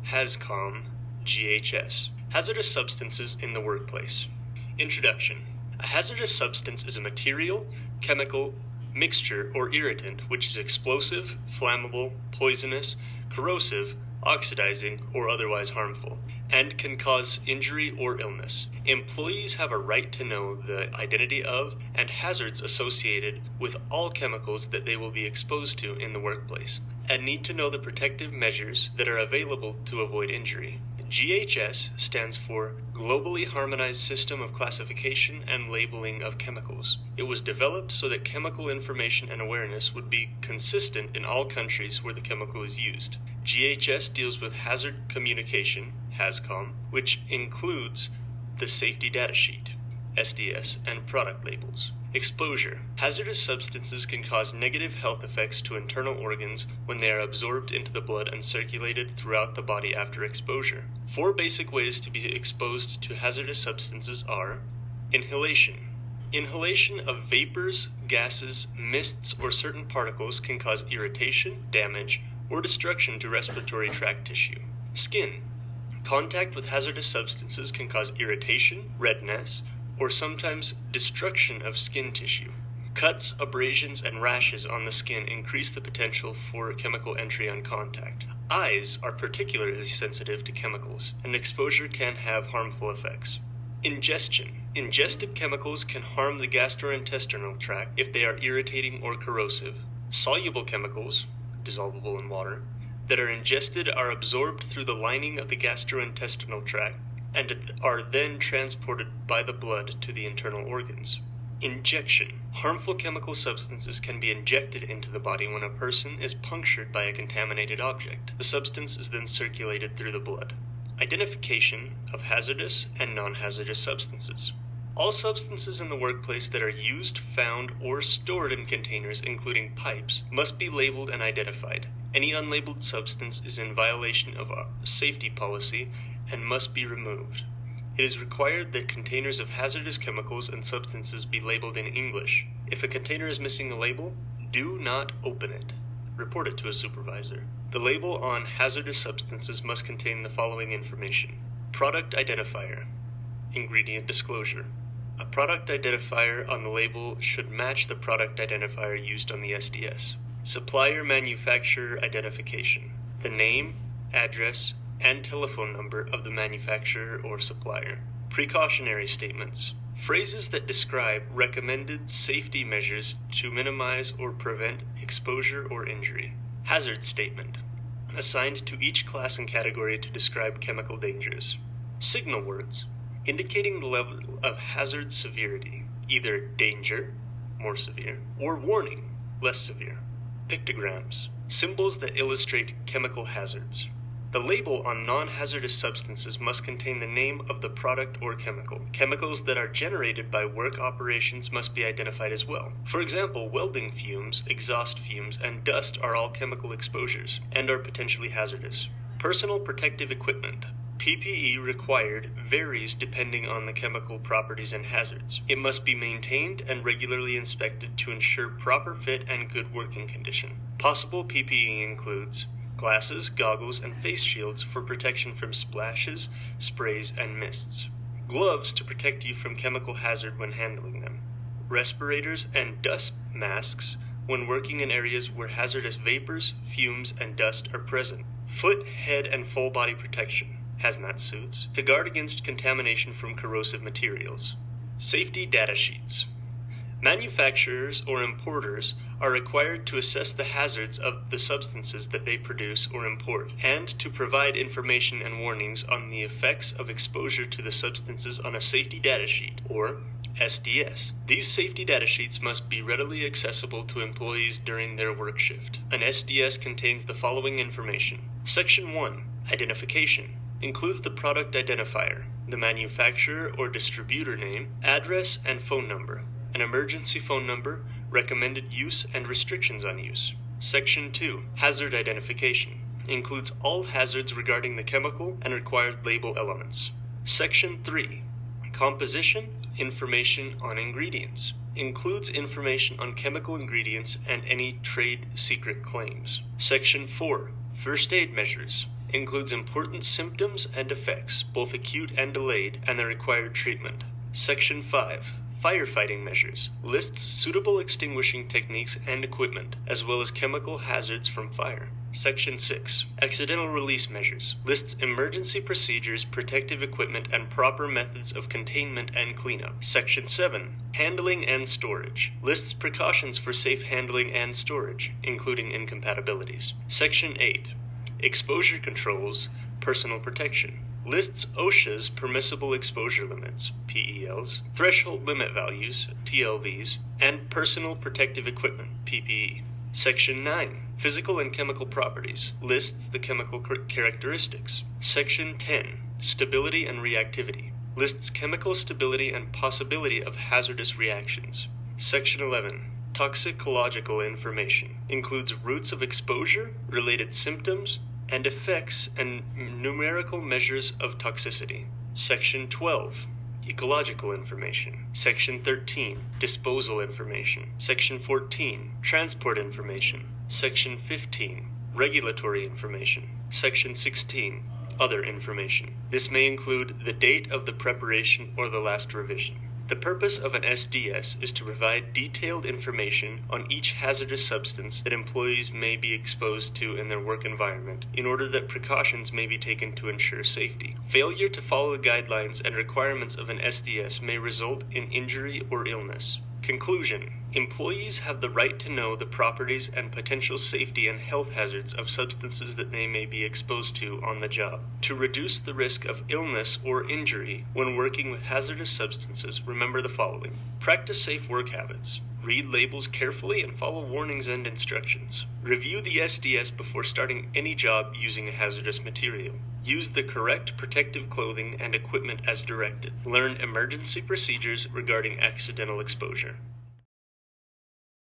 HAZCOM-GHS, Hazardous Substances in the Workplace. Introduction. A hazardous substance is a material, chemical, mixture, or irritant which is explosive, flammable, poisonous, corrosive, oxidizing, or otherwise harmful, and can cause injury or illness. Employees have a right to know the identity of and hazards associated with all chemicals that they will be exposed to in the workplace, and need to know the protective measures that are available to avoid injury. GHS stands for Globally Harmonized System of Classification and Labeling of Chemicals. It was developed so that chemical information and awareness would be consistent in all countries where the chemical is used. GHS deals with hazard communication, HAZCOM, which includes the Safety Data Sheet, SDS, and product labels. Exposure. Hazardous substances can cause negative health effects to internal organs when they are absorbed into the blood and circulated throughout the body after exposure. 4 basic ways to be exposed to hazardous substances are: inhalation. Inhalation of vapors, gases, mists, or certain particles can cause irritation, damage, or destruction to respiratory tract tissue. Skin. Contact with hazardous substances can cause irritation, redness, or sometimes destruction of skin tissue. Cuts, abrasions, and rashes on the skin increase the potential for chemical entry on contact. Eyes are particularly sensitive to chemicals, and exposure can have harmful effects. Ingestion. Ingested chemicals can harm the gastrointestinal tract if they are irritating or corrosive. Soluble chemicals, dissolvable in water, that are ingested are absorbed through the lining of the gastrointestinal tract and are then transported by the blood to the internal organs. Injection. Harmful chemical substances can be injected into the body when a person is punctured by a contaminated object. The substance is then circulated through the blood. Identification of hazardous and non-hazardous substances. All substances in the workplace that are used, found, or stored in containers, including pipes, must be labeled and identified. Any unlabeled substance is in violation of our safety policy and must be removed. It is required that containers of hazardous chemicals and substances be labeled in English. If a container is missing a label, do not open it. Report it to a supervisor. The label on hazardous substances must contain the following information: product identifier, ingredient disclosure. A product identifier on the label should match the product identifier used on the SDS. Supplier manufacturer identification, the name, address, and telephone number of the manufacturer or supplier. Precautionary statements, phrases that describe recommended safety measures to minimize or prevent exposure or injury. Hazard statement, assigned to each class and category to describe chemical dangers. Signal words, indicating the level of hazard severity, either danger, more severe, or warning, less severe. Pictograms, symbols that illustrate chemical hazards. The label on non-hazardous substances must contain the name of the product or chemical. Chemicals that are generated by work operations must be identified as well. For example, welding fumes, exhaust fumes, and dust are all chemical exposures and are potentially hazardous. Personal protective equipment. PPE required varies depending on the chemical properties and hazards. It must be maintained and regularly inspected to ensure proper fit and good working condition. Possible PPE includes glasses, goggles, and face shields for protection from splashes, sprays, and mists. Gloves to protect you from chemical hazard when handling them. Respirators and dust masks when working in areas where hazardous vapors, fumes, and dust are present. Foot, head, and full body protection, hazmat suits, to guard against contamination from corrosive materials. Safety data sheets. Manufacturers or importers are required to assess the hazards of the substances that they produce or import, and to provide information and warnings on the effects of exposure to the substances on a safety data sheet, or SDS. These safety data sheets must be readily accessible to employees during their work shift. An SDS contains the following information. Section 1, Identification, includes the product identifier, the manufacturer or distributor name, address, and phone number. An emergency phone number, recommended use and restrictions on use. Section 2, Hazard Identification, includes all hazards regarding the chemical and required label elements. Section 3, Composition, Information on Ingredients, includes information on chemical ingredients and any trade secret claims. Section 4, First aid measures, Includes important symptoms and effects, both acute and delayed, and the required treatment. Section 5. Firefighting measures. Lists suitable extinguishing techniques and equipment, as well as chemical hazards from fire. Section 6. Accidental release measures. Lists emergency procedures, protective equipment, and proper methods of containment and cleanup. Section 7. Handling and storage. Lists precautions for safe handling and storage, including incompatibilities. Section 8. Exposure controls, personal protection. Lists OSHA's permissible exposure limits, PELs, threshold limit values, TLVs, and personal protective equipment, PPE. Section 9. Physical and chemical properties. Lists the chemical characteristics. Section 10. Stability and reactivity. Lists chemical stability and possibility of hazardous reactions. Section 11. Toxicological information. Includes routes of exposure, related symptoms, and effects and numerical measures of toxicity. Section 12. Ecological information. Section 13. Disposal information. Section 14. Transport information. Section 15. Regulatory information. Section 16. Other information. This may include the date of the preparation or the last revision. The purpose of an SDS is to provide detailed information on each hazardous substance that employees may be exposed to in their work environment, in order that precautions may be taken to ensure safety. Failure to follow the guidelines and requirements of an SDS may result in injury or illness. Conclusion. Employees have the right to know the properties and potential safety and health hazards of substances that they may be exposed to on the job. To reduce the risk of illness or injury when working with hazardous substances, remember the following. Practice safe work habits. Read labels carefully and follow warnings and instructions. Review the SDS before starting any job using a hazardous material. Use the correct protective clothing and equipment as directed. Learn emergency procedures regarding accidental exposure.